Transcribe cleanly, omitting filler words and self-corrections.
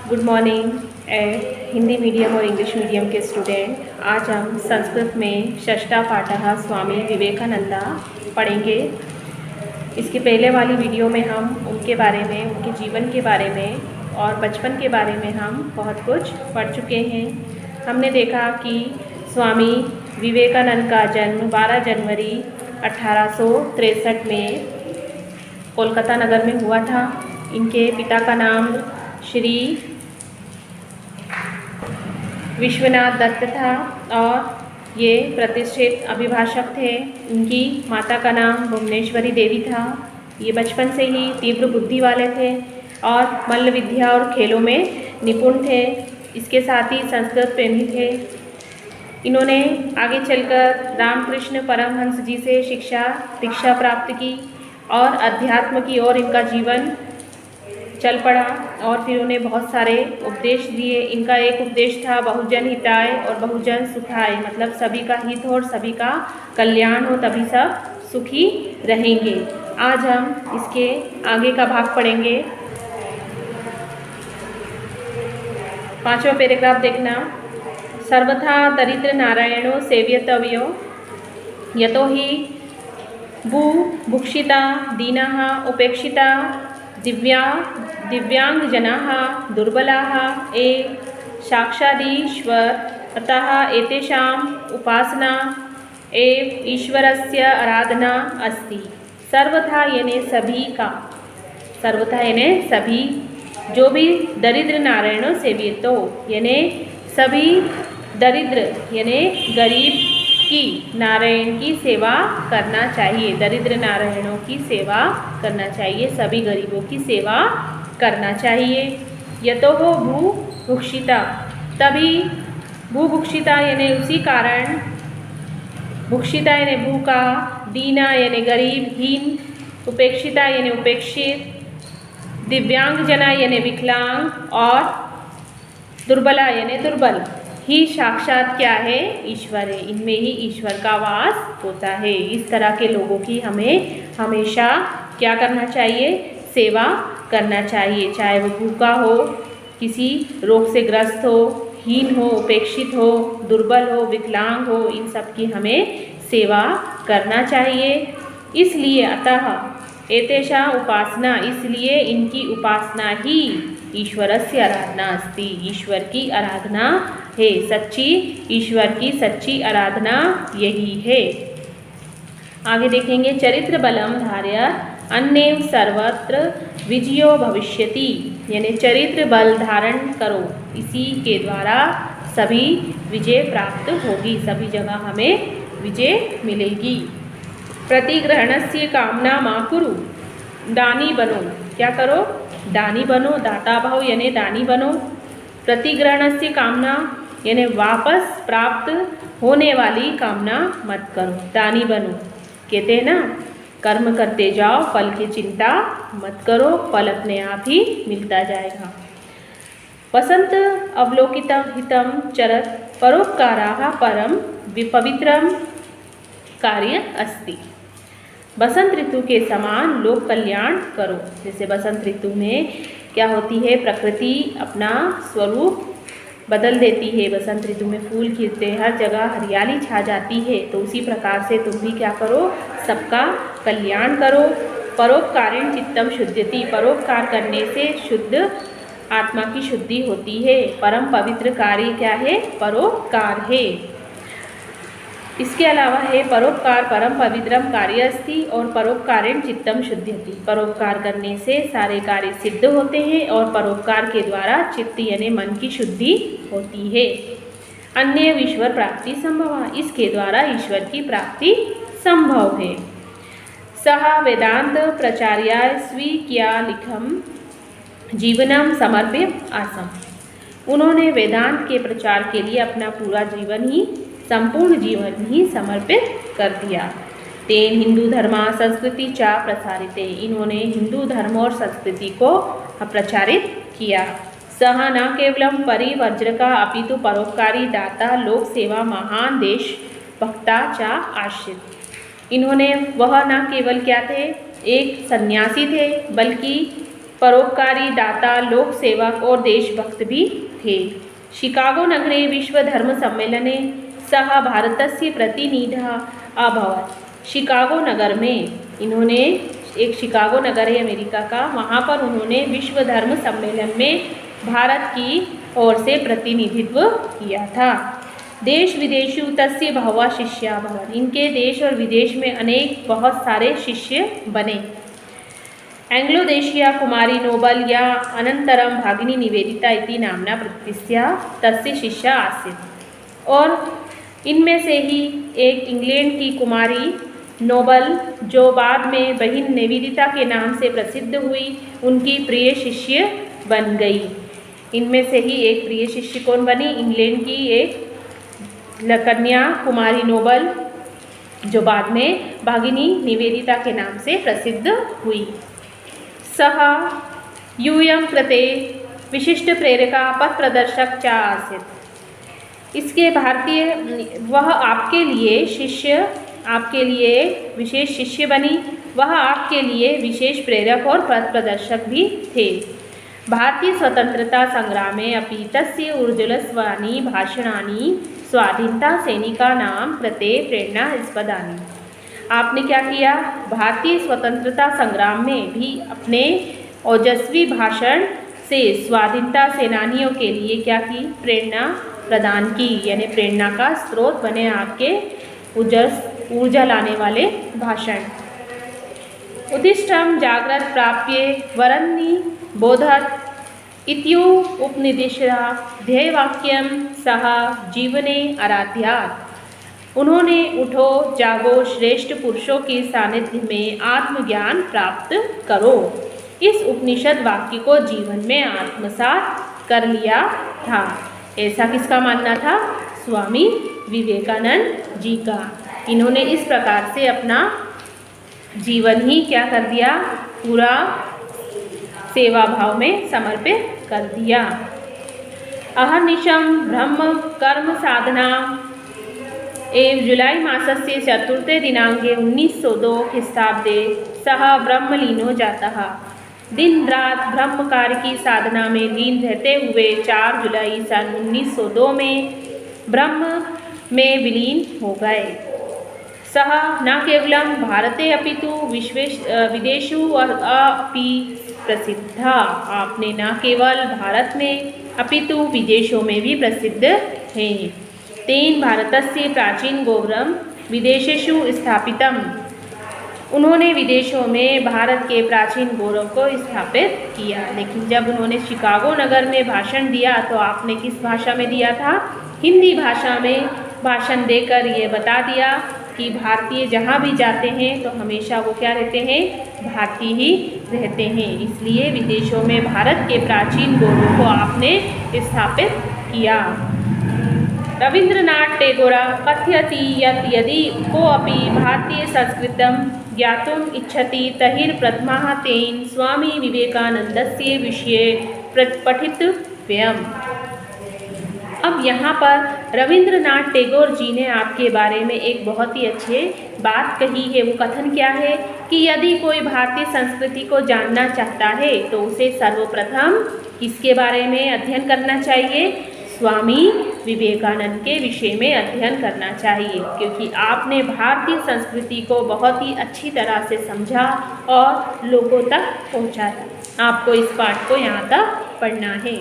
Good morning Hindi medium और English medium के student. आज हम संस्कृत में षष्ठा पाठः स्वामी विवेकानंदा पढ़ेंगे। इसके पहले वाली वीडियो में हम उनके बारे में, उनके जीवन के बारे में और बचपन के बारे में हम बहुत कुछ पढ़ चुके हैं। हमने देखा कि स्वामी विवेकानंद का जन्म 12 जनवरी 1863 में कोलकाता नगर में हुआ था। इनके पिता का नाम श्री विश्वनाथ दत्त था और ये प्रतिष्ठित अभिभाषक थे। इनकी माता का नाम भुवनेश्वरी देवी था। ये बचपन से ही तीव्र बुद्धि वाले थे और मल्ल विद्या और खेलों में निपुण थे। इसके साथ ही संस्कृत प्रेमी थे। इन्होंने आगे चलकर रामकृष्ण परमहंस जी से दीक्षा प्राप्त की और अध्यात्म की ओर इनका जीवन चल पड़ा और फिर उन्हें बहुत सारे उपदेश दिए। इनका एक उपदेश था बहुजन हिताय और बहुजन सुखाय, मतलब सभी का हित हो और सभी का कल्याण हो, तभी सब सुखी रहेंगे। आज हम इसके आगे का भाग पढ़ेंगे। 5वां पैराग्राफ देखना। सर्वथा दरिद्र नारायणो सेव्यतव्यो यतो हि बुभुक्षिता दीनाः उपेक्षिता दिव्यांगजनाः दुर्बलाः साक्षादीश्वर, अतः एतेषाम् उपासना एव ईश्वरस्य आराधना अस्ति। सर्वथा यानी सभी का, सर्वथा यानी सभी, जो भी दरिद्र नारायणों सेव्यतो यानी सभी दरिद्र यानी गरीब की नारायण की सेवा करना चाहिए। दरिद्र नारायणों की सेवा करना चाहिए, सभी गरीबों की सेवा करना चाहिए। यतो हो भूभुक्षिता, तभी भूभुक्षिता यानी उसी कारण, भुक्षिता यानी भूखा, दीना यानी गरीब, हीन, उपेक्षिता यानी उपेक्षित, दिव्यांगजना यानी विकलांग और दुर्बला यानी दुर्बल ही साक्षात क्या है? ईश्वर है। इनमें ही ईश्वर का वास होता है। इस तरह के लोगों की हमें हमेशा क्या करना चाहिए? सेवा करना चाहिए। चाहे वो भूखा हो, किसी रोग से ग्रस्त हो, हीन हो, उपेक्षित हो, दुर्बल हो, विकलांग हो, इन सब की हमें सेवा करना चाहिए। इसलिए अतः एतेषा उपासना, इसलिए इनकी उपासना ही ईश्वरस्य आराधना अस्ति, ईश्वर की आराधना है। सच्ची ईश्वर की सच्ची आराधना यही है। आगे देखेंगे। चरित्र बलम धार्य अन्येव सर्वत्र विजयो भविष्यति, यानी चरित्र बल धारण करो, इसी के द्वारा सभी विजय प्राप्त होगी, सभी जगह हमें विजय मिलेगी। प्रतिग्रहणस्य कामना मा कुरु, दानी बनो, क्या करो? दानी बनो, दाता भाव यानी दानी बनो। प्रतिग्रहणस्य कामना यानी वापस प्राप्त होने वाली कामना मत करो, दानी बनो। कहते हैं ना, कर्म करते जाओ, फल की चिंता मत करो, फल अपने आप ही मिलता जाएगा। वसंत अवलोकितं हितं चरत परोपकाराः परम विपवित्रम कार्य अस्ति। बसंत ऋतु के समान लोक कल्याण करो। जैसे बसंत ऋतु में क्या होती है? प्रकृति अपना स्वरूप बदल देती है। बसंत ऋतु में फूल खिलते हैं, हर जगह हरियाली छा जाती है। तो उसी प्रकार से तुम भी क्या करो? सबका कल्याण करो। परोपकारेण चित्तम शुद्ध्यति, परोपकार करने से शुद्ध आत्मा की शुद्धि होती है। परम पवित्र कार्य क्या है? परोपकार है। इसके अलावा है परोपकार परम पवित्रम कार्य अस्ति और परोपकारेण चित्तम शुद्ध्यति, परोपकार करने से सारे कार्य सिद्ध होते हैं और परोपकार के द्वारा चित्त यानी मन की शुद्धि होती है। अन्य ईश्वर प्राप्ति संभव, इसके द्वारा ईश्वर की प्राप्ति संभव है। सह वेदांत प्रचार्याय स्वीक्या लिखम जीवनम समर्प्य आसम, उन्होंने वेदांत के प्रचार के लिए अपना पूरा जीवन ही, संपूर्ण जीवन ही समर्पित कर दिया। तेन हिंदू धर्मा संस्कृति चा प्रसारिते, इन्होंने हिंदू धर्म और संस्कृति को प्रचारित किया। सह न केवलम परिवर्जका अपितु परोपकारी दाता लोक सेवा महान देश भक्ता चा आश्रित, इन्होंने वह न केवल क्या थे? एक सन्यासी थे, बल्कि परोपकारी, दाता, लोक सेवक और देशभक्त भी थे। शिकागो नगरे विश्वधर्मसम्मेलने सः भारतस्य प्रतिनिधिः अभवत्। शिकागो नगर में इन्होंने, एक शिकागो नगर है अमेरिका का, वहाँ पर उन्होंने विश्व धर्म सम्मेलन में भारत की ओर से प्रतिनिधित्व किया था। देश विदेशु तस्य बहवः शिष्या भवन्। इनके देश और विदेश में अनेक बहुत सारे शिष्य बने। एंग्लो देशीया कुमारी नोबल या अनंतरम भागिनी निवेदिता इति नाम्ना प्रतिष्ठा तस्य शिष्या आसीत्। और इनमें से ही एक इंग्लैंड की कुमारी नोबल, जो बाद में बहन निवेदिता के नाम से प्रसिद्ध हुई, उनकी प्रिय शिष्य बन गई। इनमें से ही एक प्रिय शिष्य कौन बनी? इंग्लैंड की एक कन्या कुमारी नोबल, जो बाद में भागिनी निवेदिता के नाम से प्रसिद्ध हुई। सः यूयं कृते विशिष्ट प्रेरका पथ प्रदर्शक च आसीत्। इसके भारतीय, वह आपके लिए शिष्य, आपके लिए विशेष शिष्य बनी, वह आपके लिए विशेष प्रेरक और पथ प्रदर्शक भी थे। भारतीय स्वतंत्रता संग्रामे अपि तस्य ऊर्ज्वलस्वानि भाषणानि स्वाधीनता सैनिकानां कृते प्रेरणास्पदानि। आपने क्या किया? भारतीय स्वतंत्रता संग्राम में भी अपने ओजस्वी भाषण से स्वाधीनता सेनानियों के लिए क्या की? प्रेरणा प्रदान की, यानी प्रेरणा का स्रोत बने आपके ऊर्जा लाने वाले भाषण। उद्दिष्टं जाग्रत प्राप्ये वरन्नि बोधत् इत्यु उपनिदेशा ध्येयवाक्यं सः जीवने आराध्यात्। उन्होंने उठो जागो श्रेष्ठ पुरुषों के सानिध्य में आत्मज्ञान प्राप्त करो, इस उपनिषद वाक्य को जीवन में आत्मसात कर लिया था। ऐसा किसका मानना था? स्वामी विवेकानंद जी का। इन्होंने इस प्रकार से अपना जीवन ही क्या कर दिया? पूरा सेवा भाव में समर्पित कर दिया। अहर्निशं ब्रह्म कर्म साधना एवं जुलाई मासस्य चतुर्थे दिनांके 1902 ख्रीष्टाब्दे सः ब्रह्मलीनो जातः। दिन रात ब्रह्म कार्य की साधना में लीन रहते हुए 4 जुलाई सन 1902 में ब्रह्म में विलीन हो गए। सः न केवलं भारते अपितु विदेशु अपि प्रसिद्धा। आपने न केवल भारत में अपितु विदेशों में भी प्रसिद्ध हैं। तेन भारतस्य प्राचीन गौरवं विदेशेषु स्थापितम्। उन्होंने विदेशों में भारत के प्राचीन गौरव को स्थापित किया। लेकिन जब उन्होंने शिकागो नगर में भाषण दिया तो आपने किस भाषा में दिया था? हिंदी भाषा में भाषण देकर ये बता दिया कि भारतीय जहाँ भी जाते हैं तो हमेशा वो क्या रहते हैं? भारतीय ही रहते हैं। इसलिए विदेशों में भारत के प्राचीन गौरव को आपने स्थापित किया। रवींद्रनाथ टैगोर कथयति यत् यदि कोऽपि भारतीय संस्कृतं ज्ञातुम् इच्छति तर्हि प्रथमः तेन स्वामी विवेकानंदस्य विषये पठितव्यम्। अब यहाँ पर रवींद्रनाथ टैगोर जी ने आपके बारे में एक बहुत ही अच्छे बात कही है। वो कथन क्या है कि यदि कोई भारतीय संस्कृति को जानना चाहता है तो उसे सर्वप्रथम किसके बारे में अध्ययन करना चाहिए? स्वामी विवेकानंद के विषय में अध्ययन करना चाहिए, क्योंकि आपने भारतीय संस्कृति को बहुत ही अच्छी तरह से समझा और लोगों तक पहुंचाया। आपको इस पाठ को यहाँ तक पढ़ना है।